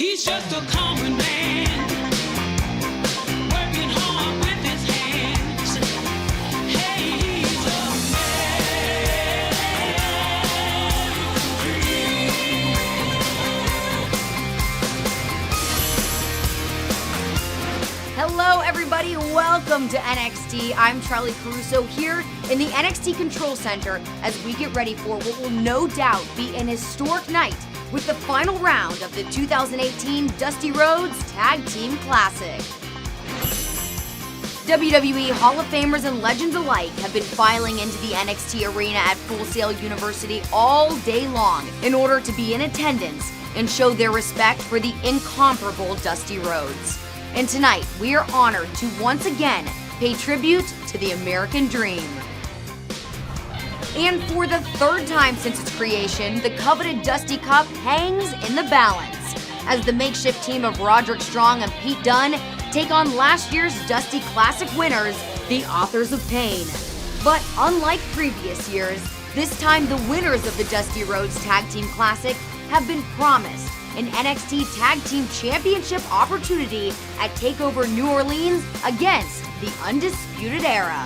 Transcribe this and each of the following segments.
He's just a common man, working hard with his hands. Hey, he's a man. Hello, everybody. Welcome to NXT. I'm Charlie Caruso here in the NXT Control Center as we get ready for what will no doubt be an historic night with the final round of the 2018 Dusty Rhodes Tag Team Classic. WWE Hall of Famers and legends alike have been filing into the NXT arena at Full Sail University all day long in order to be in attendance and show their respect for the incomparable Dusty Rhodes. And tonight, we are honored to once again pay tribute to the American Dream. And for the third time since its creation, the coveted Dusty Cup hangs in the balance as the makeshift team of Roderick Strong and Pete Dunne take on last year's Dusty Classic winners, the Authors of Pain. But unlike previous years, this time the winners of the Dusty Rhodes Tag Team Classic have been promised an NXT Tag Team Championship opportunity at TakeOver New Orleans against the Undisputed Era.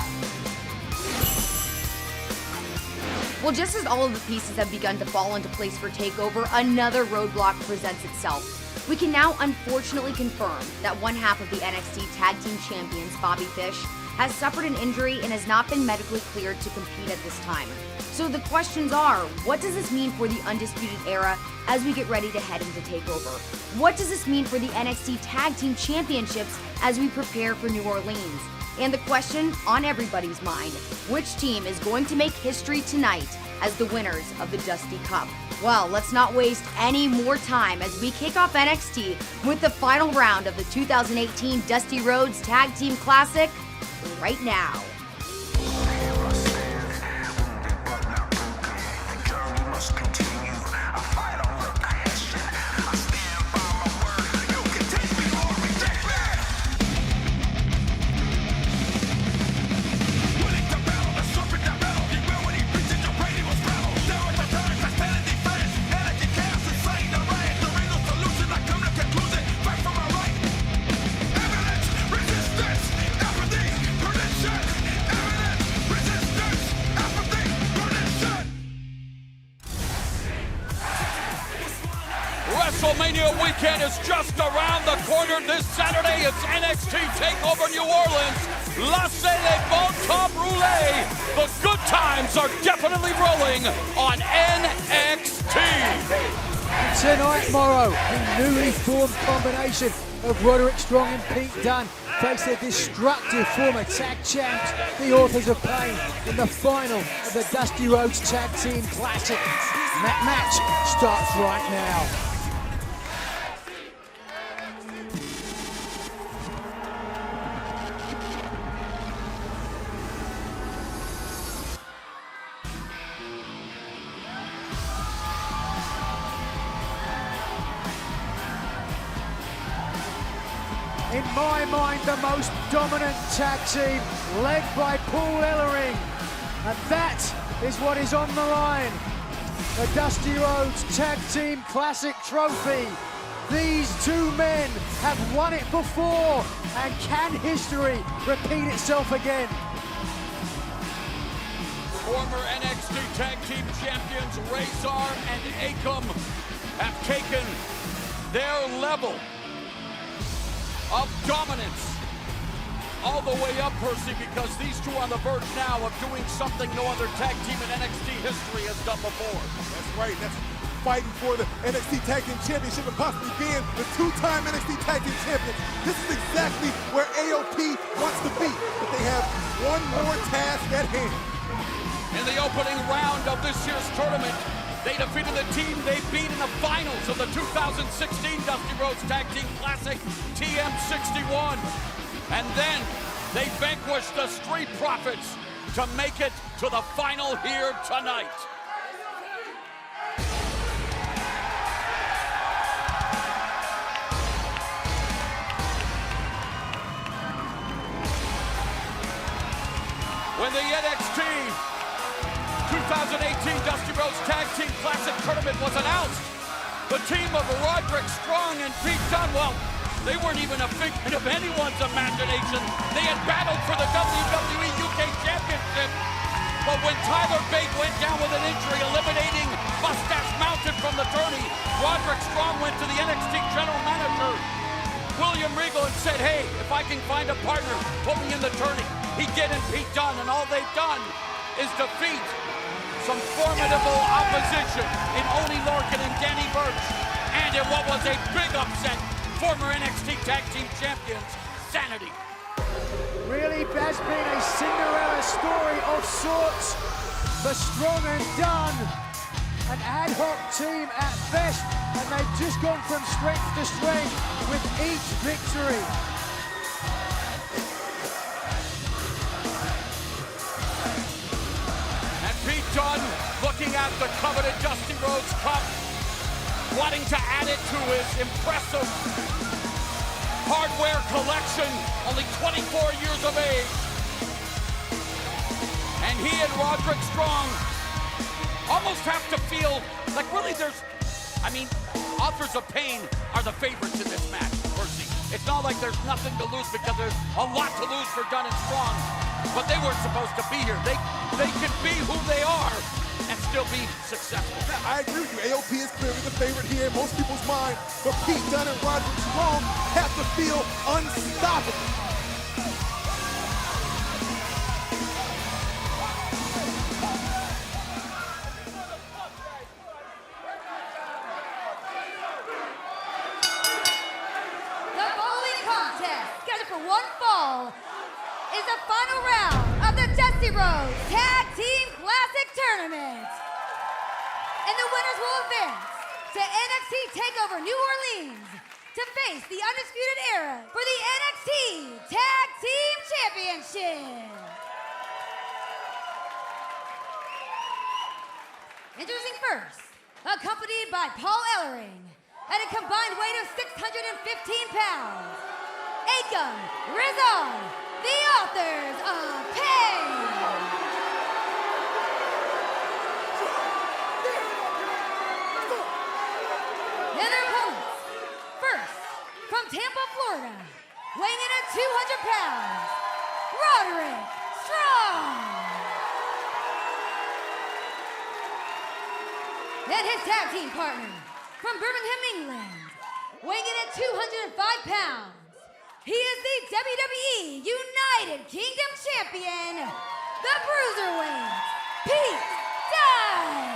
Well, just as all of the pieces have begun to fall into place for TakeOver, another roadblock presents itself. We can now unfortunately confirm that one half of the NXT Tag Team Champions, Bobby Fish, has suffered an injury and has not been medically cleared to compete at this time. So the questions are, what does this mean for the Undisputed Era as we get ready to head into TakeOver? What does this mean for the NXT Tag Team Championships as we prepare for New Orleans? And the question on everybody's mind, which team is going to make history tonight as the winners of the Dusty Cup? Well, let's not waste any more time as we kick off NXT with the final round of the 2018 Dusty Rhodes Tag Team Classic right now. WrestleMania weekend is just around the corner. This Saturday, it's NXT TakeOver New Orleans. Laissez les bon temps rouler. The good times are definitely rolling on NXT. Tonight, Morrow, the newly formed combination of Roderick Strong and Pete Dunne face their destructive former tag champs, the Authors of Pain, in the final of the Dusty Rhodes Tag Team Classic. That match starts right now. In my mind, the most dominant tag team, led by Paul Ellering. And that is what is on the line. The Dusty Rhodes Tag Team Classic Trophy. These two men have won it before, and can history repeat itself again? Former NXT Tag Team Champions Razor and Akam have taken their level of dominance all the way up, Percy, because these two are on the verge now of doing something no other tag team in NXT history has done before. That's right. That's fighting for the NXT Tag Team Championship and possibly being the two-time NXT Tag Team Champions. This is exactly where AOP wants to be, but they have one more task at hand. In the opening round of this year's tournament, they defeated the team they beat in the finals of the 2016 Dusty Rhodes Tag Team Classic, TM61. And then they vanquished the Street Profits to make it to the final here tonight. When the NXT 2018 Dusty Rhodes Tag Team Classic Tournament was announced, The team of Roderick Strong and Pete Dunne, well, they weren't even a figment of anyone's imagination. They had battled for the WWE UK Championship. But when Tyler Bate went down with an injury, eliminating Mustache Mountain from the tourney, Roderick Strong went to the NXT General Manager, William Regal, and said, hey, if I can find a partner, put me in the tourney. He did in Pete Dunne, and all they've done is defeat some formidable opposition in Oney Lorcan and Danny Burch, and in what was a big upset, former NXT Tag Team Champions, Sanity. Really has been a Cinderella story of sorts for Strong and Dunne. An ad hoc team at best, and they've just gone from strength to strength with each victory. And Pete Dunne looking at the coveted Dusty Rhodes Cup, wanting to add it to his impressive hardware collection, only 24 years of age. And he and Roderick Strong almost have to feel like really Authors of Pain are the favorites in this match, Percy. It's not like there's nothing to lose because there's a lot to lose for Dunne and Strong, but they weren't supposed to be here. They can be who they are and still be successful. I agree with you. AOP is clearly the favorite here in most people's mind, but Pete Dunne and Roderick Strong have to feel unstoppable. The following contest, scheduled for one fall, is the final round of the Dusty Rhodes Tag Team Classic Tournament. And the winners will advance to NXT TakeOver New Orleans to face the Undisputed Era for the NXT Tag Team Championship. Introducing first, accompanied by Paul Ellering, at a combined weight of 615 pounds, Akam Rizal, the authors of Pain. And their opponents, first, from Tampa, Florida, weighing in at 200 pounds, Roderick Strong. And his tag team partner, from Birmingham, England, weighing in at 205 pounds, he is the WWE United Kingdom Champion, the Bruiserweight, Pete Dunne.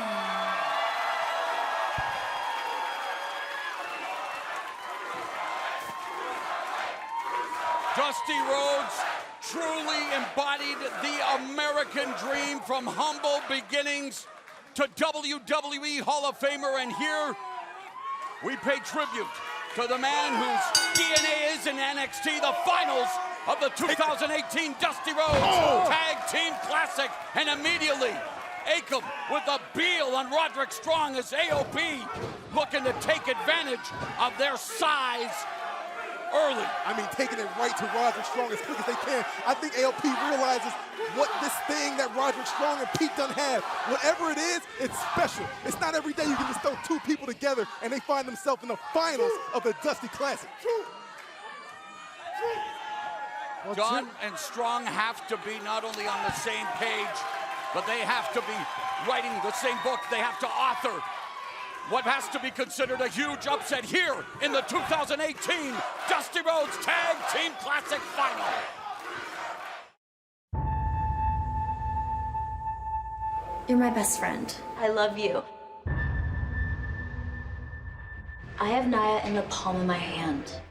Dusty Rhodes truly embodied the American dream, from humble beginnings to WWE Hall of Famer, and here we pay tribute to the man whose DNA is in NXT, the finals of the 2018 Dusty Rhodes Tag Team Classic, and immediately Akam with a Beal on Roderick Strong as AOP looking to take advantage of their size early. I mean, taking it right to Roderick Strong as quick as they can. I think AOP realizes what this thing that Roderick Strong and Pete Dunne have. Whatever it is, it's special. It's not every day you can just throw two people together and they find themselves in the finals of the Dusty Classic. Dunne and Strong have to be not only on the same page, but they have to be writing the same book. They have to author what has to be considered a huge upset here in the 2018 Dusty Rhodes Tag Team Classic Final. You're my best friend. I love you. I have Naya in the palm of my hand.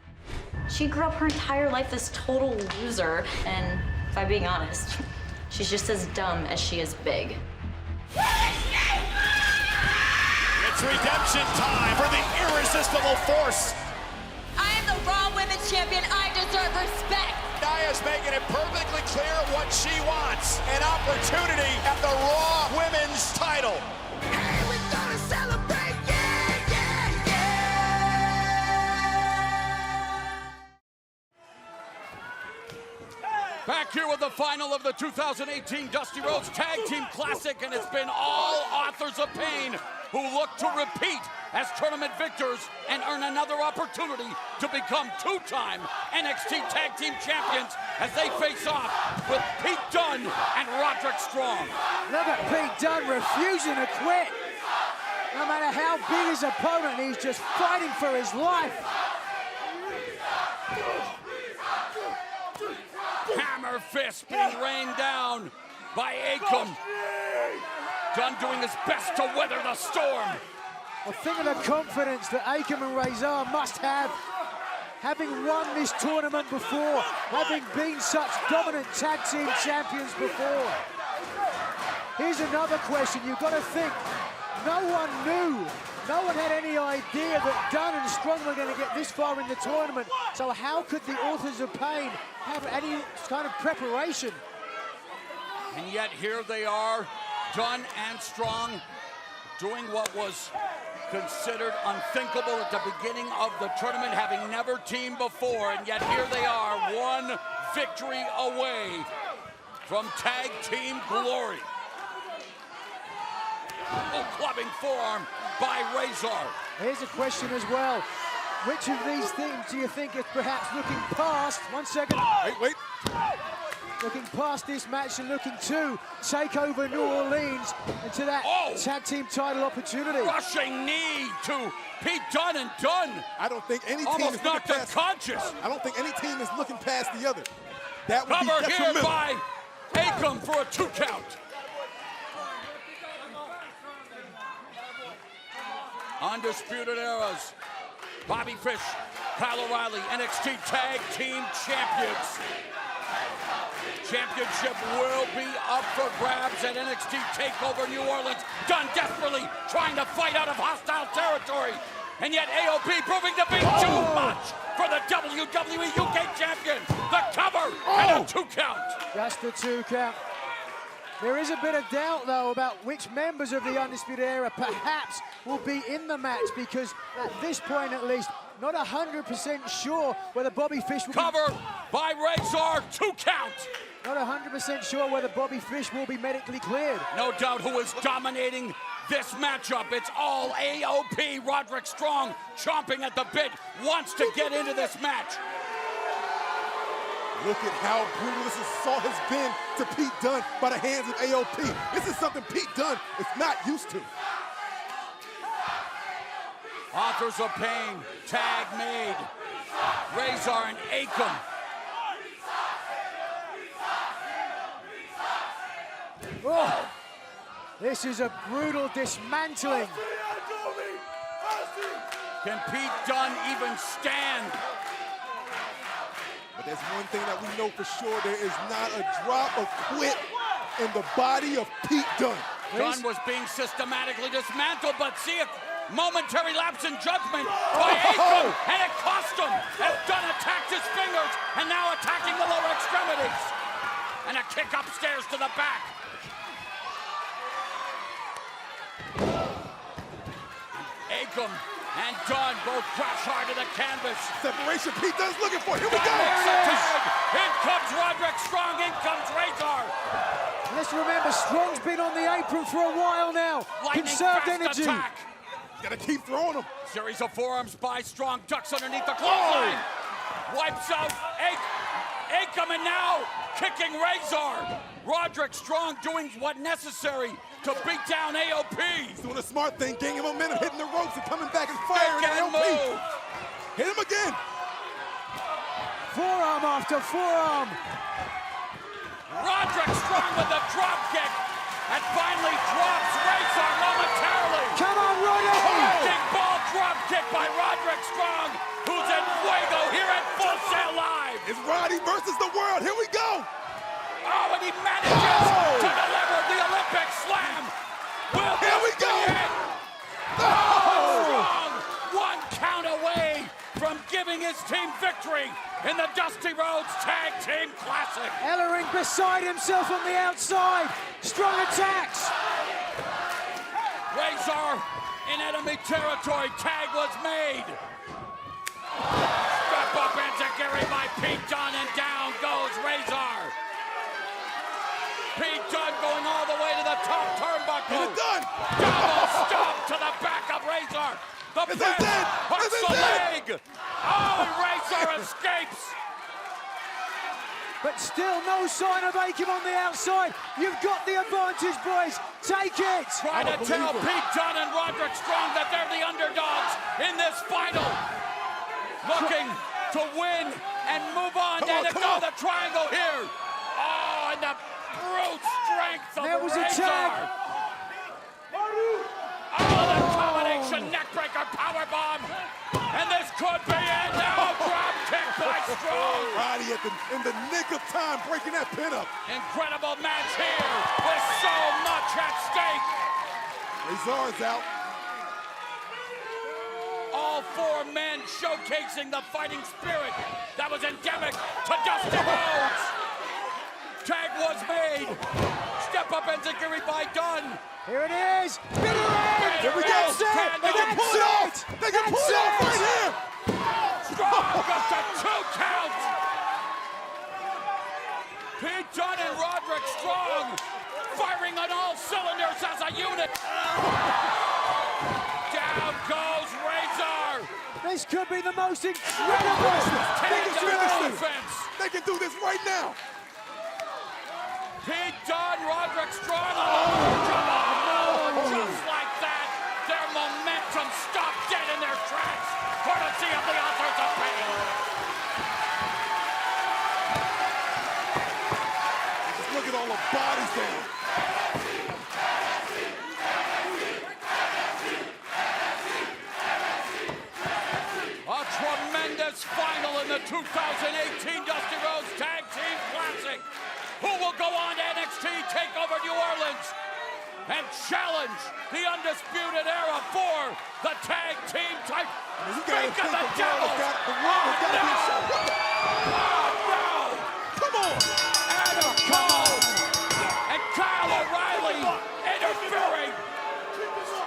She grew up her entire life this total loser, and if I'm being honest, she's just as dumb as she is big. It's redemption time for the irresistible force. I am the Raw Women's Champion. I deserve respect. Naya's making it perfectly clear what she wants. An opportunity at the Raw Women's title. Hey, we're gonna celebrate, yeah, yeah, yeah. Back here with the final of the 2018 Dusty Rhodes Tag Team Classic, and it's been all Authors of Pain. who look to repeat as tournament victors and earn another opportunity to become two-time NXT Tag Team Champions as they face off with Pete Dunne and Roderick Strong. Look at Pete Dunne refusing to quit. No matter how big his opponent, he's just fighting for his life. Hammer fist being rained down by Akam. Dunne doing his best to weather the storm. Well, think of the confidence that Akam and Razor must have, having won this tournament before, having been such dominant tag team champions before. Here's another question. You've got to think, no one knew, no one had any idea that Dunne and Strong were going to get this far in the tournament. So how could the Authors of Pain have any kind of preparation? And yet here they are, Dunne and Strong, doing what was considered unthinkable at the beginning of the tournament, having never teamed before, and yet here they are, one victory away from tag team glory. Oh, clubbing forearm by Razor. Here's a question as well. Which of these things do you think is perhaps looking past, 1 second, Wait. looking past this match and looking to take over New Orleans into that tag team title opportunity? Rushing knee to Pete Dunne, and Dunne I don't think any team almost is knocked looking past. unconscious. I don't think any team is looking past the other. That would be Cover here detrimental. by Akam for a 2 count. Undisputed Eras. Bobby Fish, Kyle O'Reilly, NXT Tag Team Champions. Championship will be up for grabs at NXT TakeOver New Orleans. Dunne desperately trying to fight out of hostile territory. And yet AOP proving to be too much for the WWE UK Champion. The cover and a 2 count. Just the 2 count. There is a bit of doubt, though, about which members of the Undisputed Era perhaps will be in the match, because at this point, at least, not 100% sure whether Bobby Fish will Cover by Razor, 2 count. Not 100% sure whether Bobby Fish will be medically cleared. No doubt who is dominating this matchup. It's all AOP. Roderick Strong chomping at the bit, wants to get into this match. Look at how brutal this assault has been to Pete Dunne by the hands of AOP. This is something Pete Dunne is not used to. Authors of Pain, tag made. Razor and Akam. Oh, this is a brutal dismantling. Can Pete Dunne even stand? But there's one thing that we know for sure. There is not a drop of quit in the body of Pete Dunne. Dunne was being systematically dismantled, but see a momentary lapse in judgment by Akam, and it cost him as Dunne attacked his fingers and now attacking the lower extremities. And a kick upstairs to the back. Akam and Dunne both crash hard to the canvas. Separation Pete Dunne's looking for. Here we go. In comes Roderick Strong, in comes Razor. Let's remember, Strong's been on the apron for a while now. Lightning Conserved fast energy. attack. Gotta keep throwing them. Series of forearms by Strong, ducks underneath the clothesline. Wipes out Akam, and now kicking Razor. Roderick Strong doing what necessary to beat down AOP. He's doing a smart thing, gaining momentum, hitting the ropes and coming back and firing at Again AOP. move. Hit him again. Forearm after forearm. Roderick Strong with the drop kick, and finally drops Razor momentarily. Come on, Roddy! Big ball drop kick by Roderick Strong, who's in fuego here at Full Sail Live. It's Roddy versus the world. Here we go. Oh, and he manages to deliver the Olympic slam. Will Here we this go. be it? Strong, 1 count away from giving his team victory in the Dusty Rhodes Tag Team Classic. Ellering beside himself on the outside. Strong attacks. Razor in enemy territory. Tag was made. Step up enziguri by Pete Dunne, and down goes Razor. Pete Dunne going all the way to the top turnbuckle. It's done. Double stomp to the back of Razor. The This is press it. hooks This is the it. leg. Oh, and Razor escapes. But still no sign of Akam on the outside. You've got the advantage, boys. Take it. Trying to tell Pete Dunne and Roderick Strong that they're the underdogs in this final. Looking to win and move on. Come on, And come go on. the triangle here. Oh, and the brute strength of There was a Razor. tag. Oh, the combination neckbreaker powerbomb. And this could be it. Now drop kick by Strong. Roddy in the nick of time breaking that pin up. Incredible match here with so much at stake. Razor's out. All four men showcasing the fighting spirit that was endemic to Dusty Rhodes. Tag was made. Step up enziguri by Dunne. Here it is. Bitter end. Here we go. That's it. They can pull it off. They can pull it off right here. Strong got the 2 count. Pete Dunne and Roderick Strong firing on all cylinders as a unit. Down goes Razor. This could be the most incredible Taking victory. the offense. They can do this right now. Pete Dunne, Roderick Strong. Oh, come on. Just like that, their momentum stopped dead in their tracks. Courtesy of the Authors of Pain. Just look at all the bodies down. A tremendous final in the 2018 Dusty Rhodes Tag Team Classic. Who will go on to NXT TakeOver New Orleans and challenge the Undisputed Era for the Tag Team title? You Speak gotta of the think devil! the world has gotta be shut. What the? Oh, no! Come on. Adam Cole and Kyle O'Reilly interfering.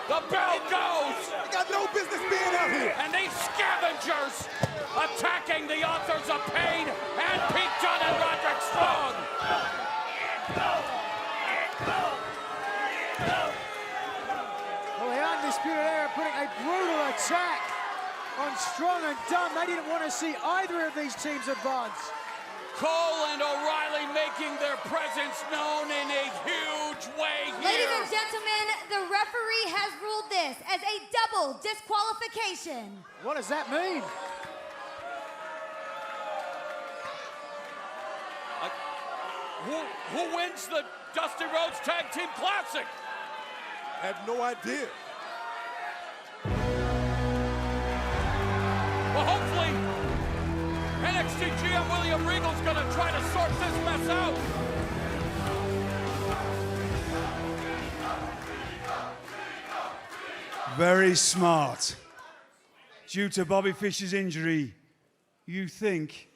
The bell goes. They got no business being out here. And these scavengers attacking the Authors of Pain and Pete Dunne and Roderick Strong. Well, the Undisputed Era putting a brutal attack on Strong and Dunne. They didn't want to see either of these teams advance. Cole and O'Reilly making their presence known in a huge way here. Ladies and gentlemen, the referee has ruled this as a double disqualification. What does that mean? Who wins the Dusty Rhodes Tag Team Classic? I have no idea. Well, hopefully, NXT GM William Regal's gonna try to sort this mess out. Very smart. Due to Bobby Fischer's injury, you think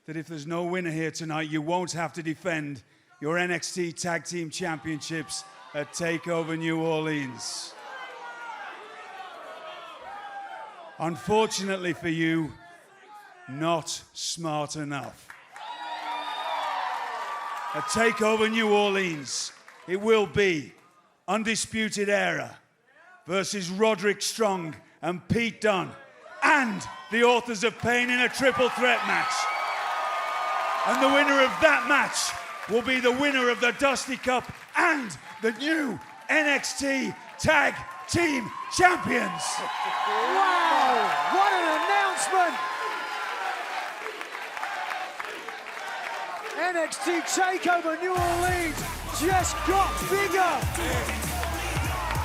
that if there's no winner here tonight, you won't have to defend your NXT Tag Team Championships at TakeOver New Orleans. Unfortunately for you, not smart enough. At TakeOver New Orleans, it will be Undisputed Era versus Roderick Strong and Pete Dunne, and the Authors of Pain in a triple threat match. And the winner of that match will be the winner of the Dusty Cup and the new NXT Tag Team Champions. Wow! What an announcement! NXT TakeOver New Orleans just got bigger.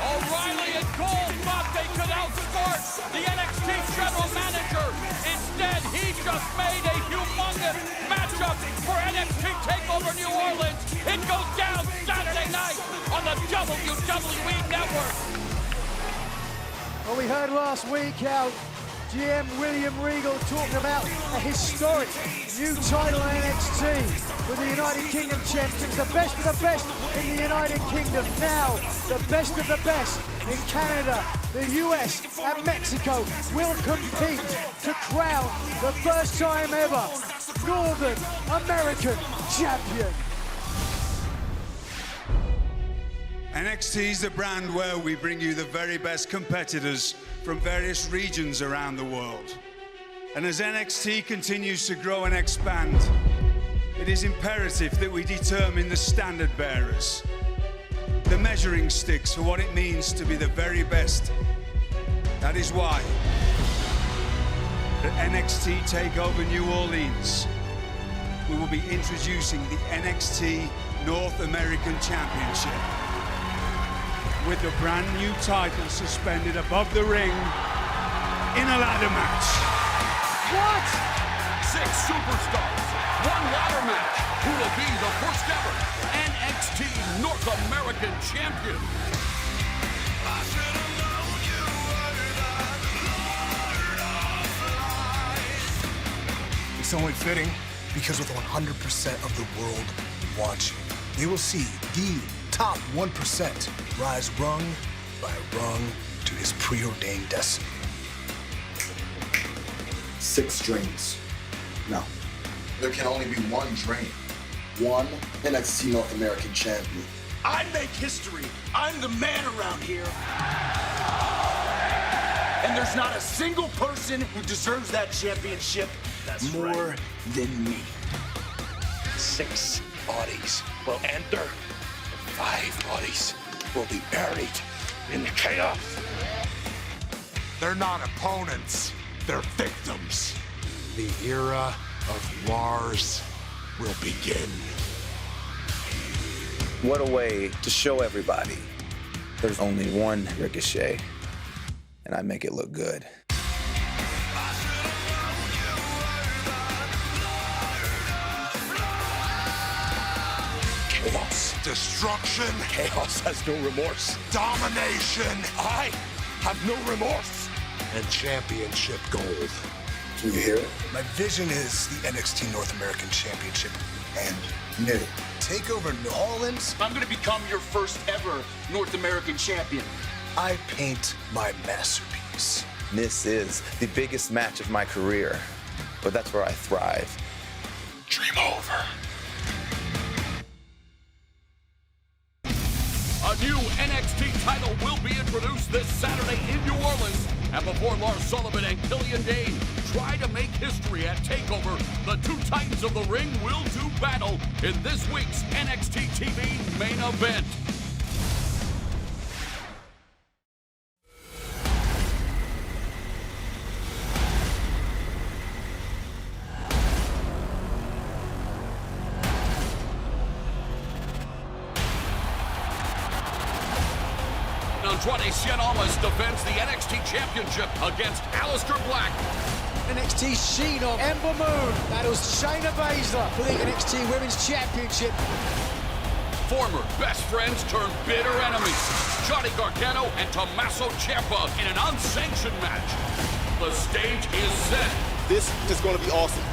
O'Reilly and Cole thought they could outsmart the NXT general manager. Instead, he just made a humongous matchup for NXT TakeOver New Orleans. It goes down Saturday night on the WWE Network. Well, we heard last week how GM William Regal talked about a historic new title in NXT with the United Kingdom champions, the best of the best in the United Kingdom. Now, the best of the best in Canada, the US, and Mexico will compete to crown the first time ever Northern American champion. NXT is the brand where we bring you the very best competitors from various regions around the world. And as NXT continues to grow and expand, it is imperative that we determine the standard bearers, the measuring sticks for what it means to be the very best. That is why at NXT TakeOver New Orleans, we will be introducing the NXT North American Championship with the brand new title suspended above the ring in a ladder match. What? 6 superstars, 1 ladder match. Who will be the first ever NXT North American champion? It's only fitting because with 100% of the world watching, they will see the top 1% rise rung by rung to his preordained destiny. 6 dreams. No. There can only be one dream. One NXT North American champion. I make history. I'm the man around here. And there's not a single person who deserves that championship more than me. 6 bodies will enter. 5 bodies will be buried in the chaos. They're not opponents. They're victims. The era of Lars will begin. What a way to show everybody there's only one Ricochet, and I make it look good. Chaos. Destruction. Chaos has no remorse. Domination. I have no remorse. And championship gold. Can you hear it? My vision is the NXT North American Championship and New. TakeOver New Orleans. I'm gonna become your first ever North American champion. I paint my masterpiece. This is the biggest match of my career, but that's where I thrive. Dream over. A new NXT title will be introduced this Saturday in New Orleans. And before Lars Sullivan and Killian Dane try to make history at TakeOver, the 2 Titans of the Ring will do battle in this week's NXT TV main event. Andrade Cien Almas defends the NXT Championship against Aleister Black. NXT She-Dog, Ember Moon battles Shayna Baszler for the NXT Women's Championship. Former best friends turned bitter enemies. Johnny Gargano and Tommaso Ciampa in an unsanctioned match. The stage is set. This is going to be awesome.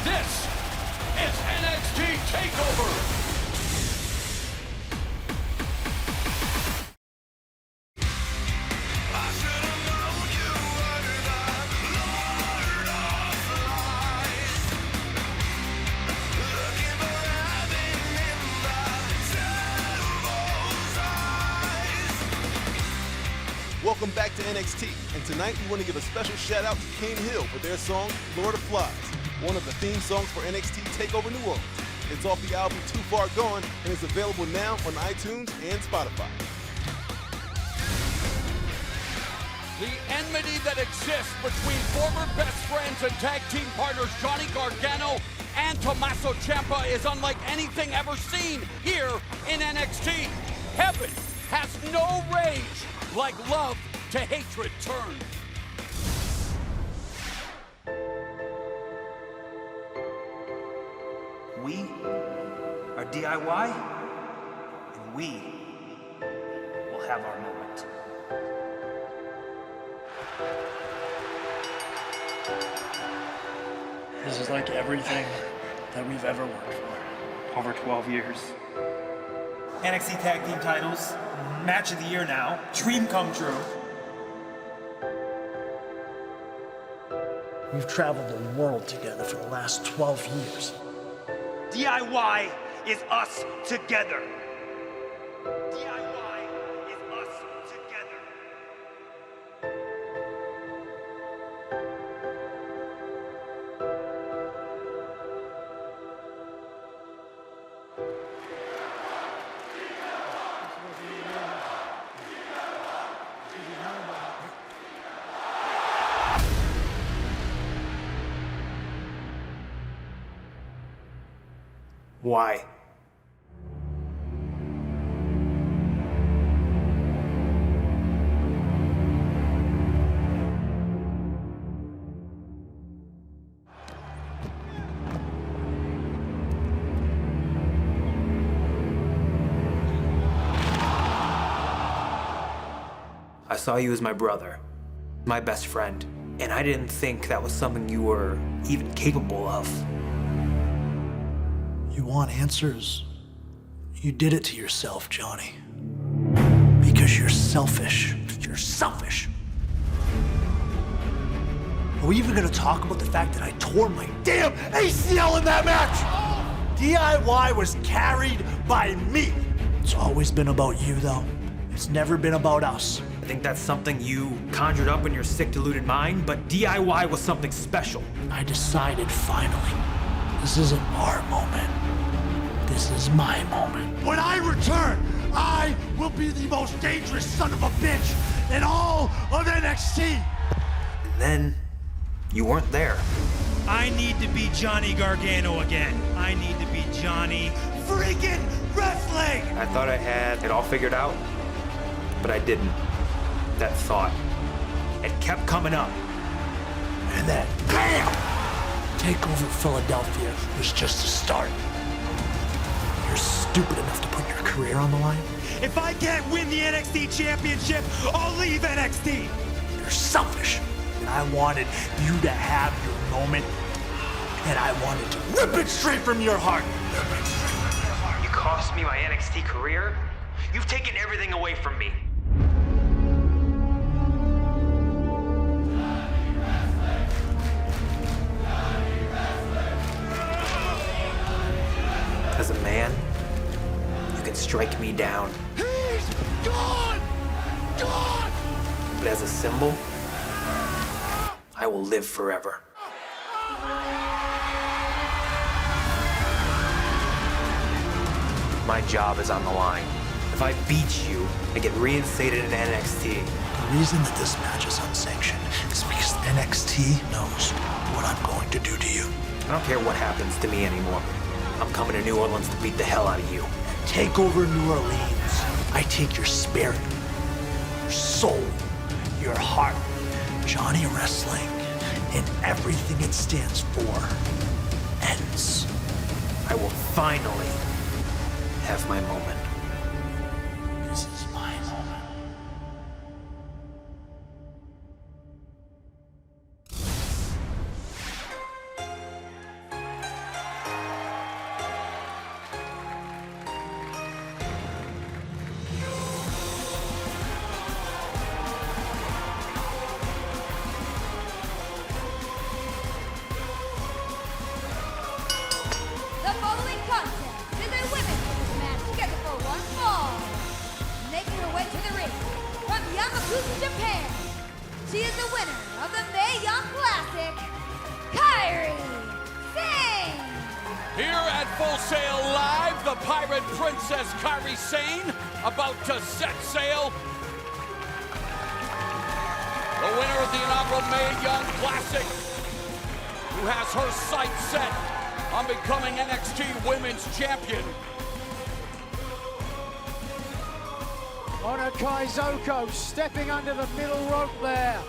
This is NXT TakeOver. Welcome back to NXT, and tonight we want to give a special shout out to King Hill for their song, Lord of Flies, one of the theme songs for NXT TakeOver New Orleans. It's off the album Too Far Gone and is available now on iTunes and Spotify. The enmity that exists between former best friends and tag team partners Johnny Gargano and Tommaso Ciampa is unlike anything ever seen here in NXT. Heaven has no rage like love to hatred turned. We are DIY, and we will have our moment. This is like everything that we've ever worked for. Over 12 years. NXT Tag Team titles, match of the year now, dream come true. We've traveled the world together for the last 12 years. DIY is us together. DIY is us together. Why? I saw you as my brother, my best friend, and I didn't think that was something you were even capable of. You want answers? You did it to yourself, Johnny. Because you're selfish. You're selfish. Are we even gonna talk about the fact that I tore my damn ACL in that match? DIY was carried by me. It's always been about you, though. It's never been about us. I think that's something you conjured up in your sick, deluded mind, but DIY was something special. I decided finally, this isn't our moment. This is my moment. When I return, I will be the most dangerous son of a bitch in all of NXT. And then, you weren't there. I need to be Johnny Gargano again. I need to be Johnny freaking Wrestling! I thought I had it all figured out, but I didn't. That thought, it kept coming up. And then, BAM! Takeover Philadelphia was just a start. You're stupid enough to put your career on the line? If I can't win the NXT Championship, I'll leave NXT! You're selfish. And I wanted you to have your moment. And I wanted to rip it straight from your heart. You cost me my NXT career? You've taken everything away from me. As a man, you can strike me down. He's gone! Gone! But as a symbol, I will live forever. My job is on the line. If I beat you, I get reinstated in NXT. The reason that this match is unsanctioned is because NXT knows what I'm going to do to you. I don't care what happens to me anymore. I'm coming to New Orleans to beat the hell out of you. Take over New Orleans. I take your spirit, your soul, your heart, Johnny Wrestling, and everything it stands for ends. I will finally have my moment. This is my moment. The following contest is a women's match scheduled for one fall. Making her way to the ring from Yamakushi, Japan. She is the winner of the Mae Young Classic, Kairi Sane. Here at Full Sail Live, the Pirate Princess Kairi Sane about to set sail. The winner of the inaugural Mae Young Classic, who has her sights set on becoming NXT Women's Champion. Honor Kaizoko stepping under the middle rope there.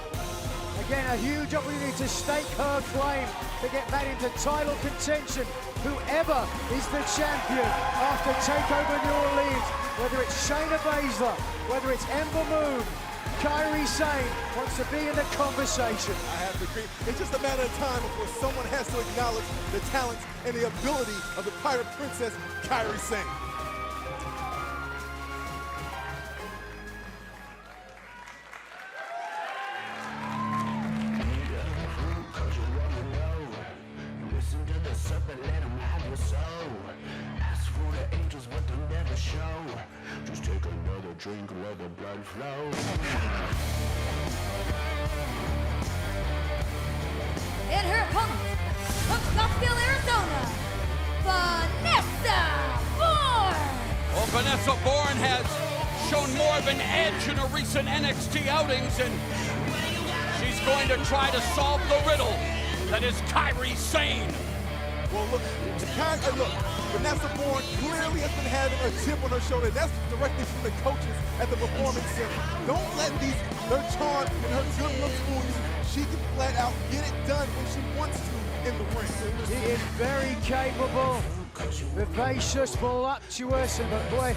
Again, a huge opportunity to stake her claim to get back into title contention. Whoever is the champion after TakeOver New Orleans, whether it's Shayna Baszler, whether it's Ember Moon, Kairi Sane wants to be in the conversation. I have to agree. It's just a matter of time before someone has to acknowledge the talents and the ability of the Pirate Princess, Kairi Sane. Listen to the serpent, let him have your soul. Ask for Just take another drink, let the blood flow. And her opponent from Scottsdale, Arizona, Vanessa Borne. Well, Vanessa Borne has shown more of an edge in her recent NXT outings, and she's going to try to solve the riddle that is Kairi Sane. Well, look, Vanessa Borne clearly has been having a chip on her shoulder. That's directly from the coaches at the Performance Center. Don't let her charm and her good looks fool you. She can flat out get it done when she wants to in the ring. She is very capable, vivacious, voluptuous, and but boy,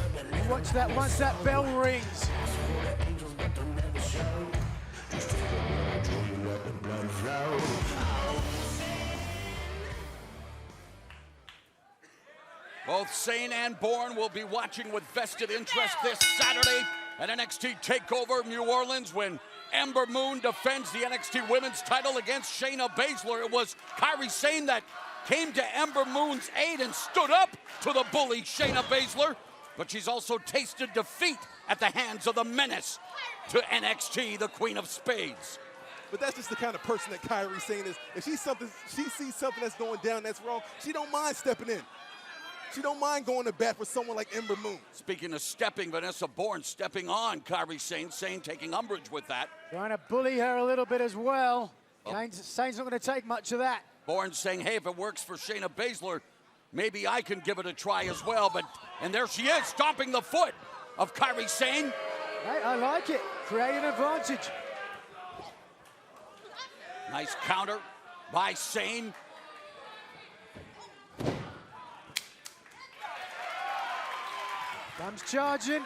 watch that once that bell rings. Both Sane and Borne will be watching with vested interest this Saturday at NXT TakeOver New Orleans when Ember Moon defends the NXT Women's title against Shayna Baszler. It was Kairi Sane that came to Ember Moon's aid and stood up to the bully Shayna Baszler, but she's also tasted defeat at the hands of the menace to NXT, the Queen of Spades. But that's just the kind of person that Kairi Sane is. If she sees something that's going down that's wrong, she don't mind stepping in. She don't mind going to bat for someone like Ember Moon. Speaking of stepping, Vanessa Borne stepping on Kairi Sane, Sane taking umbrage with that. Trying to bully her a little bit as well. Sane's not going to take much of that. Borne saying, hey, if it works for Shayna Baszler, maybe I can give it a try as well. And there she is, stomping the foot of Kairi Sane. Hey, I like it. Create an advantage. Nice counter by Sane. Comes charging.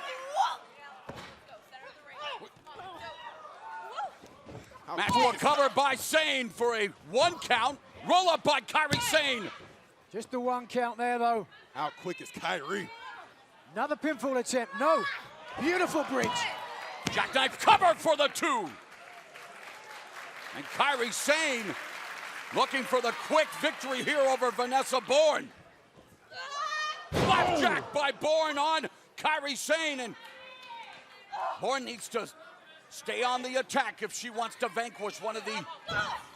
Match will cover by Sane for a 1 count. Roll up by Kairi Sane. Just the 1 count there, though. How quick is Kairi? Another pinfall attempt. No. Beautiful bridge. Jackknife covered for the 2. And Kairi Sane looking for the quick victory here over Vanessa Borne. Flapjack by Borne on Kairi Sane, and Borne needs to stay on the attack if she wants to vanquish one of the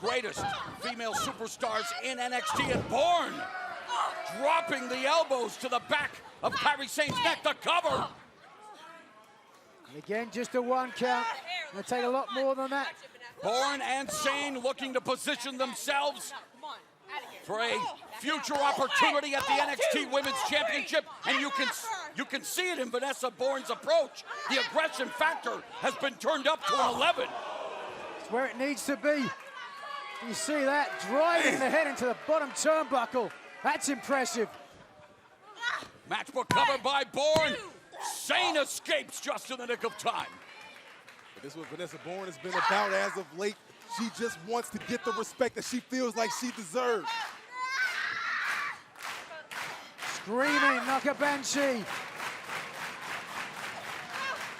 greatest female superstars in NXT. And Borne dropping the elbows to the back of Kairi Sane's neck to cover. And again, just a 1 count. Gonna take a lot more than that. Borne and Sane looking to position themselves for a future opportunity at the NXT Women's Championship, and you can see it in Vanessa Borne's approach. The aggression factor has been turned up to an 11. It's where it needs to be. You see that driving the head into the bottom turnbuckle. That's impressive. Matchbook covered by Borne. Sane escapes just in the nick of time. But this is what Vanessa Borne has been about as of late. She just wants to get the respect that she feels like she deserves. Screaming Nakabanshi.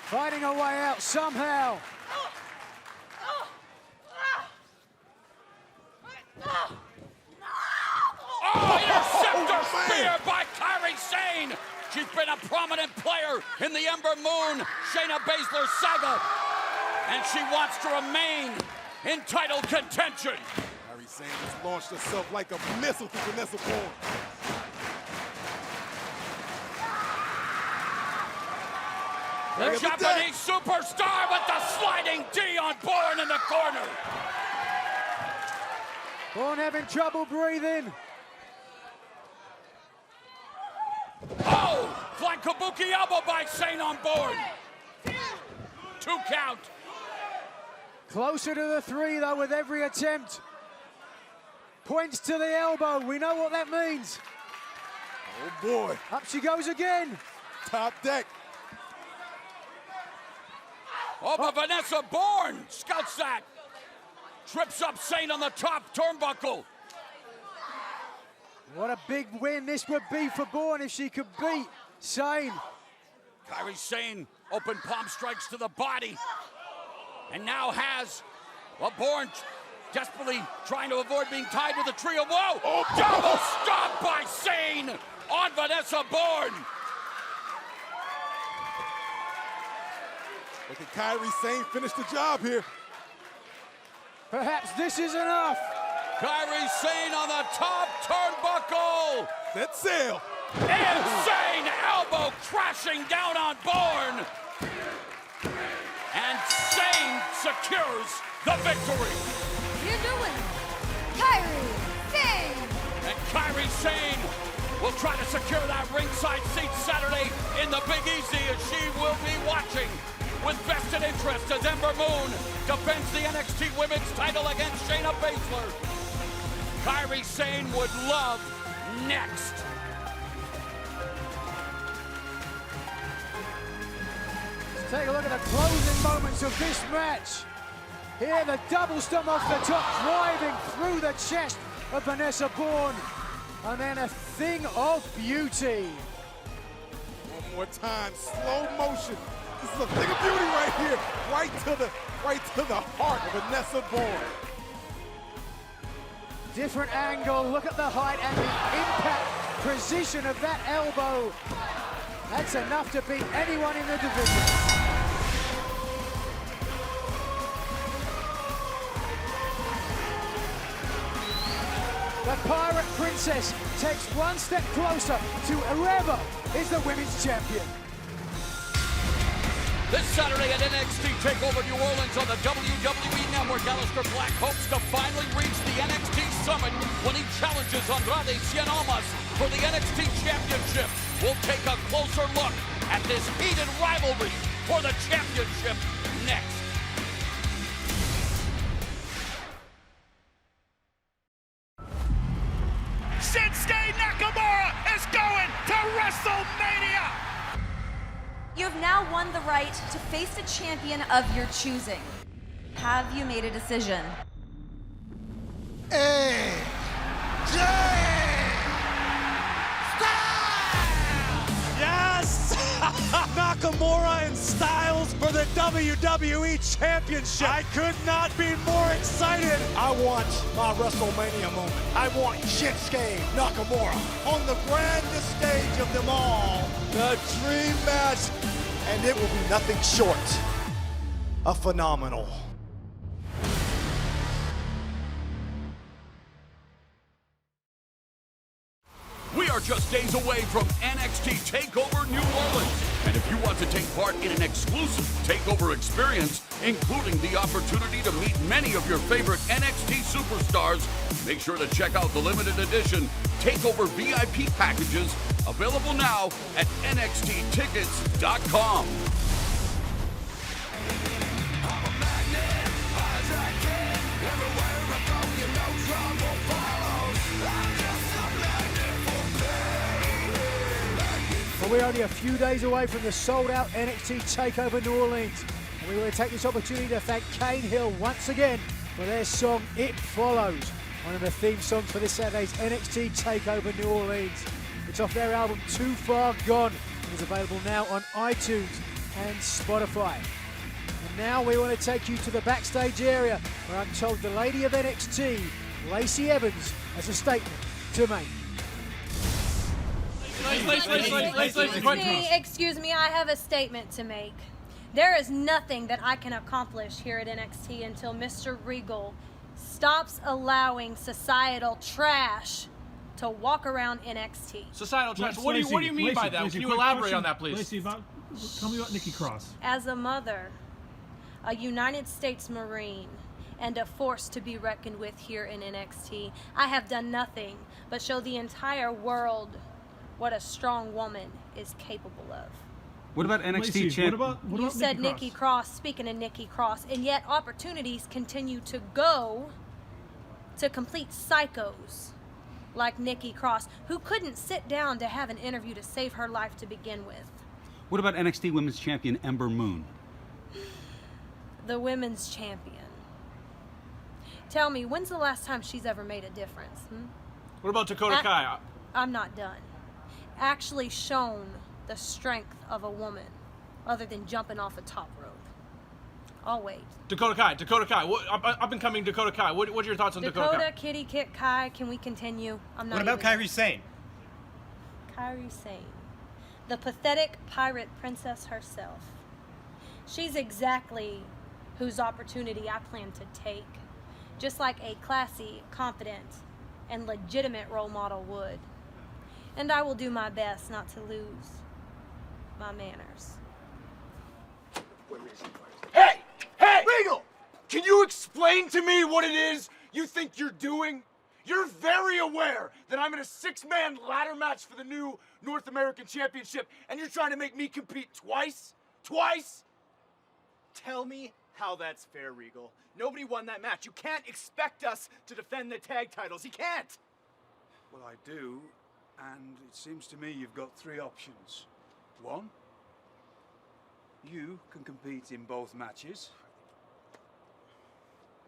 Fighting her way out somehow. Oh, interceptor spear by Kairi Sane. She's been a prominent player in the Ember Moon Shayna Baszler saga, and she wants to remain in title contention. Kairi Sane just launched herself like a missile to Vanessa Borne. The Japanese superstar with the sliding D on Borne in the corner. Borne having trouble breathing. Oh, flying Kabuki elbow by Sane on Borne. 2 count. Closer to the 3, though, with every attempt. Points to the elbow. We know what that means. Oh, boy. Up she goes again. Top deck. Oh, but Vanessa Borne scouts that. Trips up Sane on the top turnbuckle. What a big win this would be for Borne if she could beat Sane. Kairi Sane open palm strikes to the body. And now has, well, Borne desperately trying to avoid being tied to the trio. Whoa! Oh, double stop by Sane on Vanessa Borne. Can Kairi Sane finish the job here? Perhaps this is enough. Kairi Sane on the top turnbuckle. Set sail. Insane elbow crashing down on Bourne. And Sane secures the victory. Here's your winner, Kairi Sane. And Kairi Sane will try to secure that ringside seat Saturday in the Big Easy, as she will be watching with vested interest as Ember Moon defends the NXT Women's title against Shayna Baszler. Kairi Sane would love next. Let's take a look at the closing moments of this match. Here, the double stomp off the top, driving through the chest of Vanessa Bourne. And then a thing of beauty. One more time, slow motion. This is a thing of beauty right here, right to the heart of Vanessa Bourne. Different angle, look at the height and the impact precision of that elbow. That's enough to beat anyone in the division. The Pirate Princess takes one step closer to whoever is the women's champion. This Saturday at NXT TakeOver New Orleans on the WWE Network, Aleister Black hopes to finally reach the NXT Summit when he challenges Andrade Cien Almas for the NXT Championship. We'll take a closer look at this heated rivalry for the championship next. Shinsuke Nakamura is going to WrestleMania! You've now won the right to face a champion of your choosing. Have you made a decision? Yes! Nakamura and Styles for the WWE Championship. I could not be more excited. I want my WrestleMania moment. I want Shinsuke Nakamura on the grandest stage of them all. The dream match, and it will be nothing short of phenomenal. We are just days away from NXT TakeOver New Orleans. And if you want to take part in an exclusive TakeOver experience, including the opportunity to meet many of your favorite NXT superstars, make sure to check out the limited edition TakeOver VIP packages available now at NXTtickets.com. Well, we're only a few days away from the sold-out NXT TakeOver New Orleans. And we want to take this opportunity to thank Cane Hill once again for their song It Follows, one of the theme songs for this Saturday's NXT TakeOver New Orleans. It's off their album Too Far Gone and is available now on iTunes and Spotify. And now we want to take you to the backstage area where I'm told the lady of NXT, Lacey Evans, has a statement to make. Excuse me, I have a statement to make. There is nothing that I can accomplish here at NXT until Mr. Regal stops allowing societal trash to walk around NXT. Societal trash? What do you mean by that? Can you elaborate on that, please? Lacey, tell me about Nikki Cross. As a mother, a United States Marine, and a force to be reckoned with here in NXT, I have done nothing but show the entire world what a strong woman is capable of. What about NXT champion? You said Nikki Cross, speaking of Nikki Cross, and yet opportunities continue to go to complete psychos like Nikki Cross, who couldn't sit down to have an interview to save her life to begin with. What about NXT Women's Champion Ember Moon? The women's champion. Tell me, when's the last time she's ever made a difference? What about Dakota Kai? I'm not done. Actually shown the strength of a woman other than jumping off a top rope. I'll wait. Dakota Kai. I've been coming Dakota Kai. What are your thoughts on Dakota Kai? Dakota, Kitty, Kit, Kai, can we continue? I'm not. What about Kairi Sane? Kairi Sane. The pathetic pirate princess herself. She's exactly whose opportunity I plan to take, just like a classy, confident, and legitimate role model would. And I will do my best not to lose my manners. Hey! Hey! Regal! Can you explain to me what it is you think you're doing? You're very aware that I'm in a 6-man ladder match for the new North American Championship, and you're trying to make me compete twice? Twice? Tell me how that's fair, Regal. Nobody won that match. You can't expect us to defend the tag titles. You can't. Well, I do, and it seems to me you've got 3 options. 1, you can compete in both matches.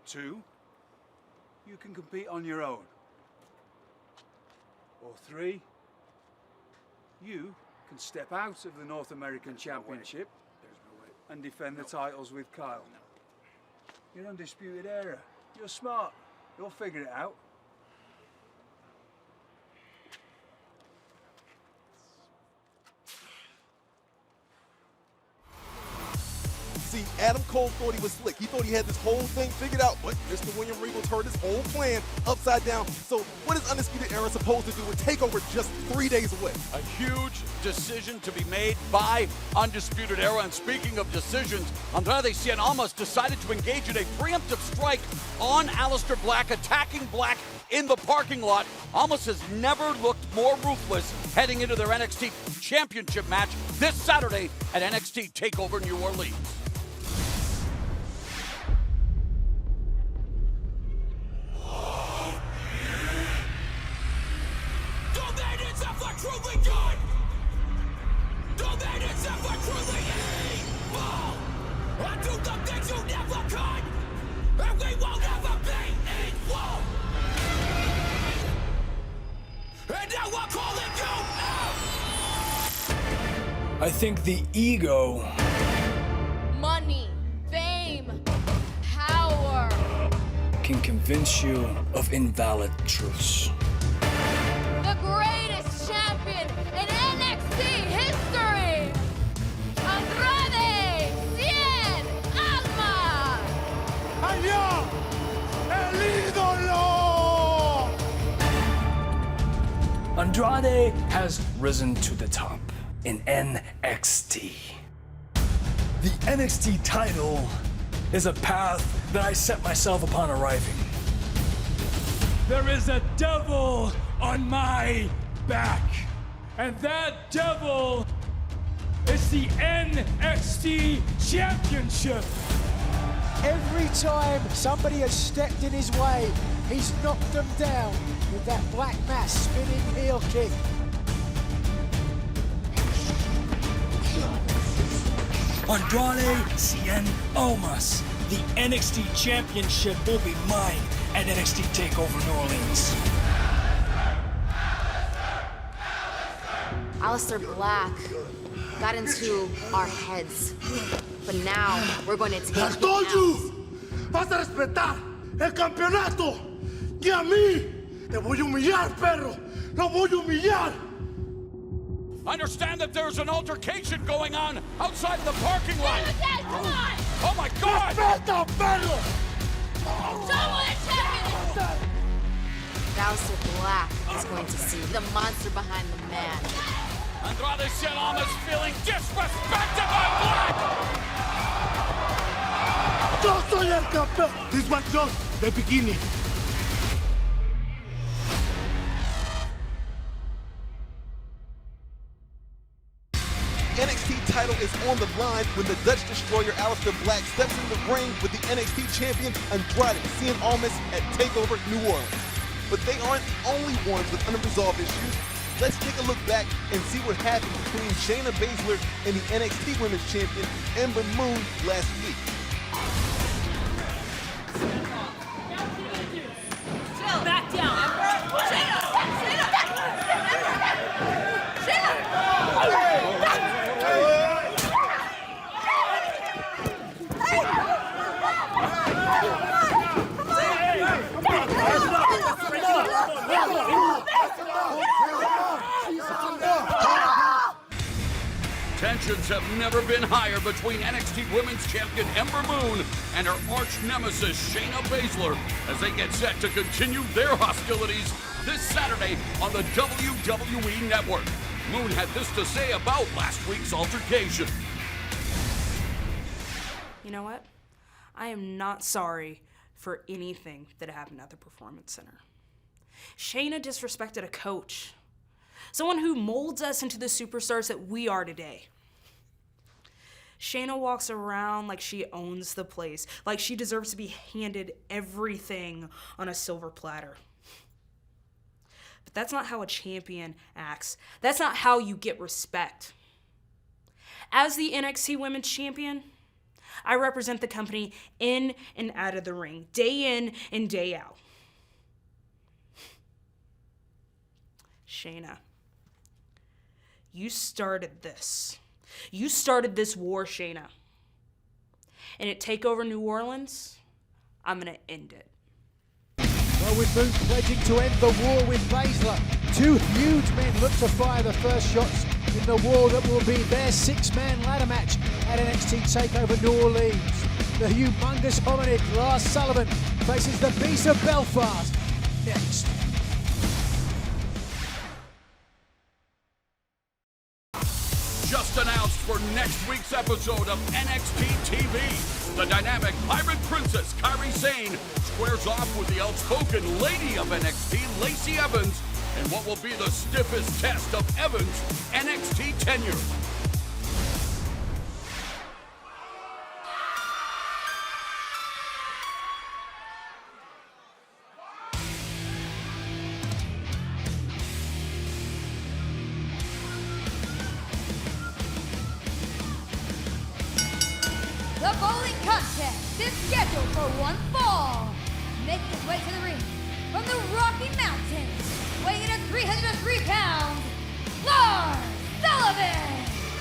2, you can compete on your own. Or 3, you can step out of the North American Championship and defend the titles with Kyle. You're Undisputed Era. You're smart. You'll figure it out. See, Adam Cole thought he was slick. He thought he had this whole thing figured out, but Mr. William Regal turned his whole plan upside down. So what is Undisputed Era supposed to do with TakeOver just 3 days away? A huge decision to be made by Undisputed Era. And speaking of decisions, Andrade Cien Almas decided to engage in a preemptive strike on Aleister Black, attacking Black in the parking lot. Almas has never looked more ruthless heading into their NXT Championship match this Saturday at NXT TakeOver New Orleans. Truly good! Domain is ever truly evil! I do the things you never could! And we won't ever be equal! And now I'm calling you out! I think the ego Money, fame, power. can convince you of invalid truths. The greatest champion in NXT history, Andrade Cien Almas. Allá, el ídolo. Andrade has risen to the top in NXT. The NXT title is a path that I set myself upon arriving. There is a devil on my back, and that devil is the NXT Championship. Every time somebody has stepped in his way, he's knocked them down with that Black Mass spinning heel kick. Andrade Cien Almas. The NXT Championship will be mine at NXT TakeOver New Orleans. Aleister Black got into our heads, but now we're going to take I told you! Vas a respetar el campeonato! Y a mí te voy a humillar, perro! ¡Lo voy a humillar! Understand that there's an altercation going on outside of the parking lot. Come on! Oh my God! ¡Respeta, perro! Aleister Black is going to see the monster behind the man. Andrade Cien Almas feeling disrespected by Black! ¡Yo soy el campeón! This was just the beginning. NXT title is on the line when the Dutch Destroyer Aleister Black steps in the ring with the NXT champion Andrade Cien Almas at TakeOver New Orleans. But they aren't the only ones with unresolved issues. Let's take a look back and see what happened between Shayna Baszler and the NXT Women's Champion Ember Moon last week. Back down. tensions have never been higher between NXT Women's Champion Ember Moon and her arch nemesis Shayna Baszler as they get set to continue their hostilities this Saturday on the WWE Network. Moon had this to say about last week's altercation. You know what? I am not sorry for anything that happened at the Performance Center. Shayna disrespected a coach. Someone who molds us into the superstars that we are today. Shayna walks around like she owns the place, like she deserves to be handed everything on a silver platter. But that's not how a champion acts. That's not how you get respect. As the NXT Women's Champion, I represent the company in and out of the ring, day in and day out. Shayna, you started this. You started this war, Shayna. And at TakeOver New Orleans, I'm gonna end it. Well, with Moon pledging to end the war with Baszler, two huge men look to fire the first shots in the war that will be their six-man ladder match at NXT TakeOver New Orleans. The humongous hominid Lars Sullivan faces the Beast of Belfast next. Just announced for next week's episode of NXT TV, the dynamic Pirate Princess Kairi Sane squares off with the outspoken lady of NXT, Lacey Evans, in what will be the stiffest test of Evans' NXT tenure. The bowling contest is scheduled for one fall. Making his way to the ring from the Rocky Mountains, weighing in at 303 pounds, Lars Sullivan.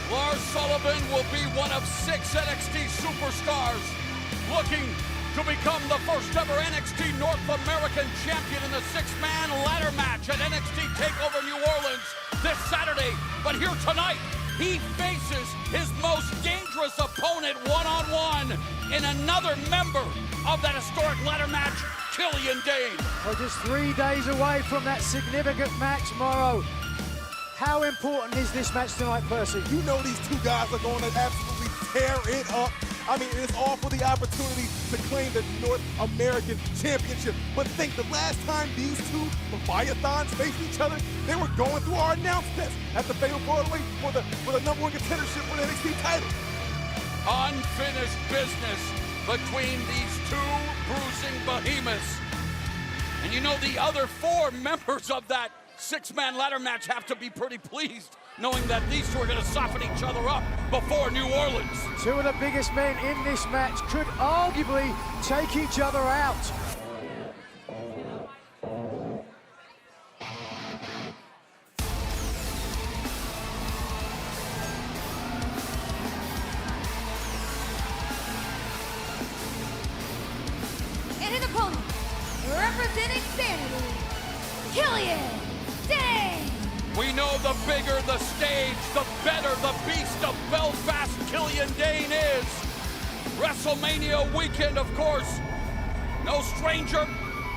Lars Sullivan will be one of 6 NXT superstars looking to become the first ever NXT North American champion in the 6-man ladder match at NXT TakeOver New Orleans this Saturday. But here tonight, he faces his most dangerous opponent one-on-one in another member of that historic ladder match, Killian Dane. Well, just 3 days away from that significant match, Morrow. How important is this match tonight, Percy? You know these two guys are going to absolutely tear it up. I mean, it's all for the opportunity to claim the North American Championship. But think, the last time these two Leviathans faced each other, they were going through our announce test at the Fatal Broadway for the number one contendership for the NXT title. Unfinished business between these two bruising behemoths. And you know the other 4 members of that 6-man ladder match have to be pretty pleased knowing that these two are going to soften each other up before New Orleans. Two of the biggest men in this match could arguably take each other out. And his opponent, representing Sanity, Killian Dane. We know the bigger the stage, the better the Beast of Belfast Killian Dane is. WrestleMania weekend, of course. No stranger.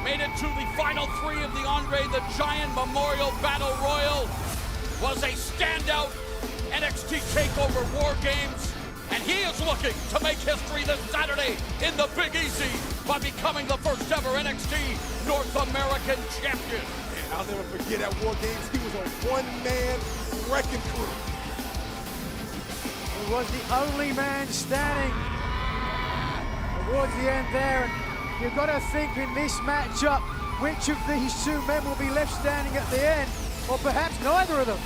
Made it to the final 3 of the Andre the Giant Memorial Battle Royal. Was a standout NXT TakeOver War Games. And he is looking to make history this Saturday in the Big Easy by becoming the first ever NXT North American champion. I'll never forget at War Games, he was a one-man wrecking crew. He was the only man standing towards the end there. And you've got to think in this matchup, which of these two men will be left standing at the end, or perhaps neither of them.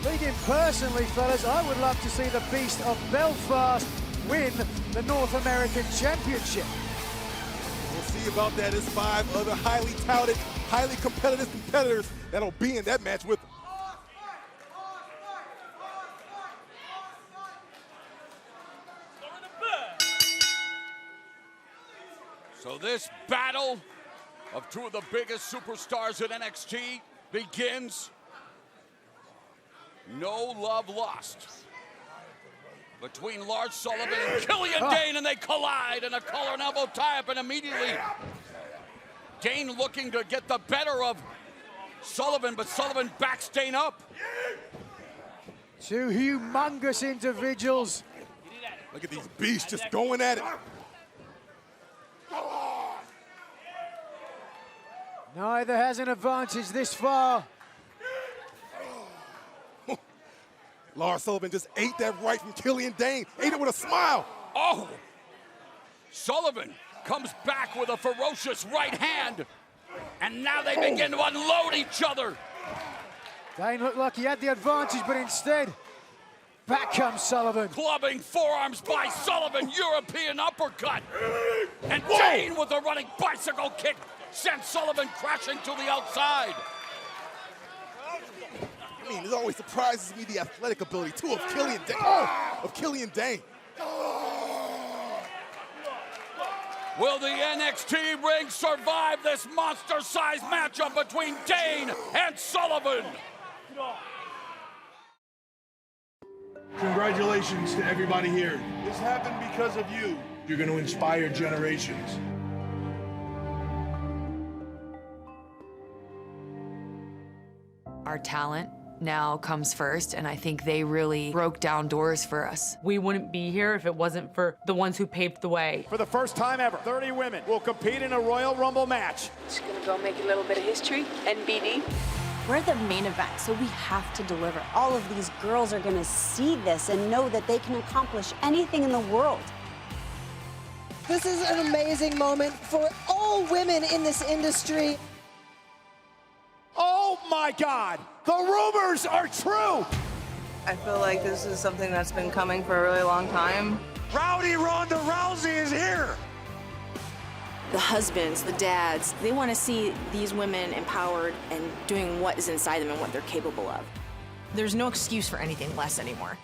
Speaking personally, fellas, I would love to see the Beast of Belfast win the North American Championship. We'll see about that. There's 5 other highly touted, highly competitive competitors that'll be in that match with them. So this battle of two of the biggest superstars in NXT begins. No love lost between Lars Sullivan and Killian Dane, and they collide in a collar and elbow tie-up, and immediately Dane looking to get the better of Sullivan, but Sullivan backs Dane up. Two humongous individuals. Look at these beasts just going at it. Neither has an advantage this far. Lars Sullivan just ate that right from Killian Dane. Ate it with a smile. Oh! Sullivan comes back with a ferocious right hand, and now they begin to unload each other. Dane looked like he had the advantage, but instead, back comes Sullivan. Clubbing forearms by Sullivan, European uppercut. And Dane with a running bicycle kick sends Sullivan crashing to the outside. I mean, it always surprises me the athletic ability, too, of Killian Dane. Of Killian Dane. Will the NXT ring survive this monster-sized matchup between Dane and Sullivan? Congratulations to everybody here. This happened because of you. You're going to inspire generations. Our talent now comes first, and I think they really broke down doors for us. We wouldn't be here if it wasn't for the ones who paved the way. For the first time ever, 30 women will compete in a Royal Rumble match. Just gonna go make a little bit of history, NBD. We're the main event, so we have to deliver. All of these girls are gonna see this and know that they can accomplish anything in the world. This is an amazing moment for all women in this industry. Oh my God, the rumors are true. I feel like this is something that's been coming for a really long time. Rowdy Ronda Rousey is here. The husbands, the dads, they want to see these women empowered and doing what is inside them and what they're capable of. There's no excuse for anything less anymore.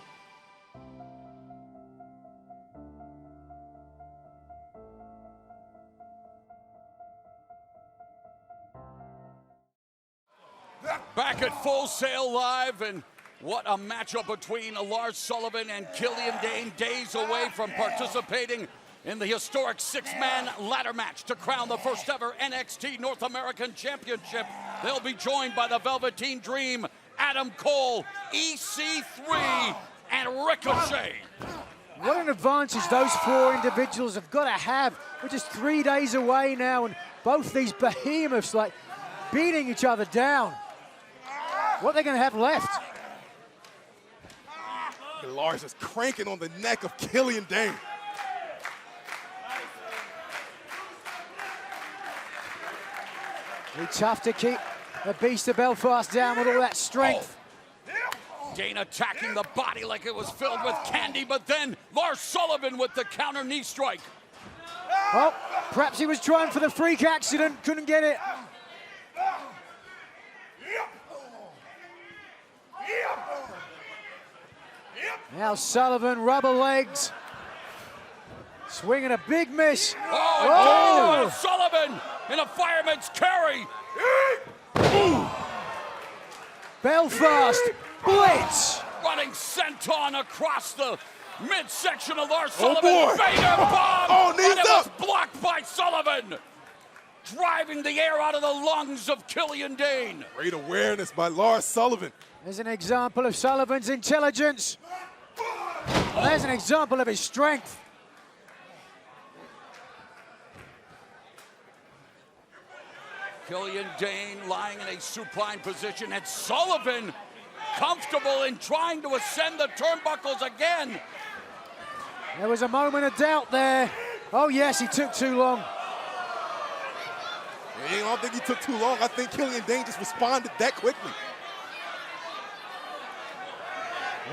Back at Full Sail Live, and what a matchup between Lars Sullivan and Killian Dane, days away from participating in the historic six-man ladder match to crown the first ever NXT North American Championship. They'll be joined by the Velveteen Dream, Adam Cole, EC3, and Ricochet. What an advantage those four individuals have got to have. We're just 3 days away now, and both these behemoths like beating each other down. What are they going to have left? Lars is cranking on the neck of Killian Dane. Be tough to keep the Beast of Belfast down with all that strength. Dane attacking the body like it was filled with candy, but then Lars Sullivan with the counter knee strike. Oh, perhaps he was trying for the freak accident, couldn't get it. Now Sullivan, rubber legs. Swinging a big miss. Oh! Sullivan in a fireman's carry. Belfast blitz. Running senton across the midsection of Lars Sullivan. Oh boy! Vader bomb! Oh, knees and it up! was blocked by Sullivan. Driving the air out of the lungs of Killian Dane. Great awareness by Lars Sullivan. There's an example of Sullivan's intelligence. There's an example of his strength. Killian Dane lying in a supine position, and Sullivan comfortable in trying to ascend the turnbuckles again. There was a moment of doubt there. Oh yes, he took too long. I don't think he took too long. I think Killian Dane just responded that quickly.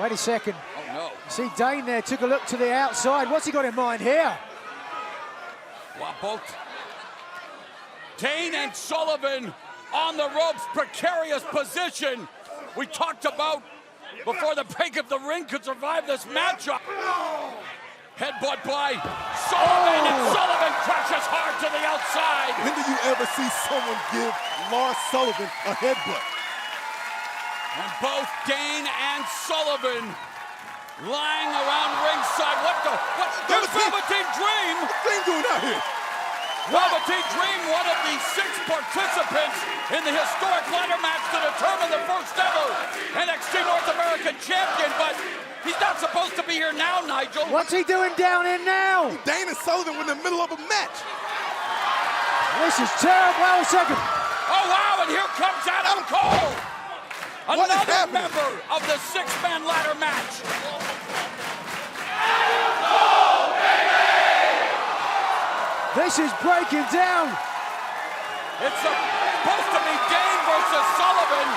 Wait a second. Oh no. See Dane there, took a look to the outside. What's he got in mind here? Well, both Dane and Sullivan on the ropes, precarious position. We talked about before the break if the ring could survive this matchup. Headbutt by Sullivan, and Sullivan crashes hard to the outside. When do you ever see someone give Lars Sullivan a headbutt? And both Dane and Sullivan lying around ringside. What? There's Velveteen Dream. What's Dream doing out here? Velveteen Dream, one of the 6 participants in the historic ladder match to determine the first ever NXT North American champion, but he's not supposed to be here now, Nigel. What's he doing down here now? Dane and Sullivan were in the middle of a match. This is terrible. Wait a second. Oh, wow, and here comes Adam Cole. Another member of the 6-man ladder match. This is breaking down. It's supposed to be Dane versus Sullivan.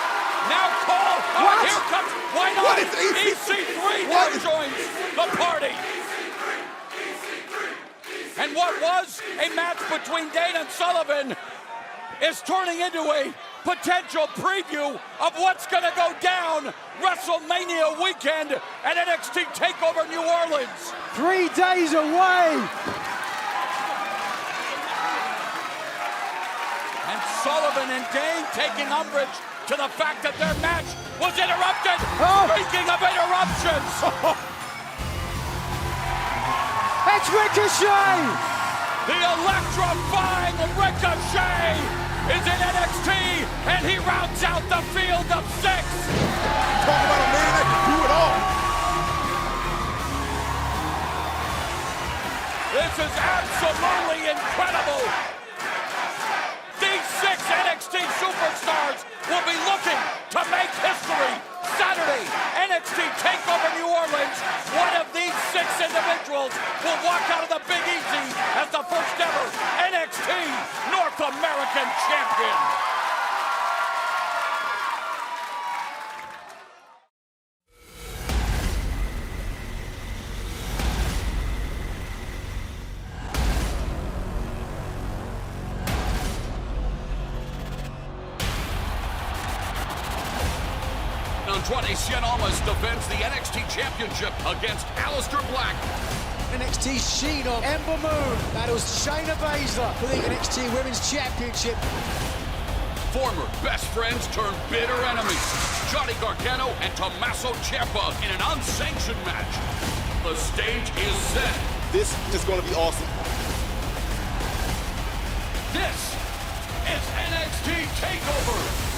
Now Cole. Oh, here comes. Why not? What is EC3 now joins the party. And what was a match between Dane and Sullivan is turning into a potential preview of what's going to go down WrestleMania weekend at NXT TakeOver New Orleans. 3 days away. And Sullivan and Dane taking umbrage to the fact that their match was interrupted. Speaking of interruptions. It's Ricochet. The electrifying Ricochet is in NXT, and he rounds out the field of 6. Talk about a man that can do it all. This is absolutely incredible. These 6 NXT superstars will be looking to make history. Saturday, NXT TakeOver New Orleans. One of these 6 individuals will walk out of the Big Easy as the first ever NXT North American champion. Andrade Cien Almas defends the NXT Championship against Aleister Black. NXT She-Dog Ember Moon battles Shayna Baszler for the NXT Women's Championship. Former best friends turned bitter enemies. Johnny Gargano and Tommaso Ciampa in an unsanctioned match. The stage is set. This is going to be awesome. This is NXT TakeOver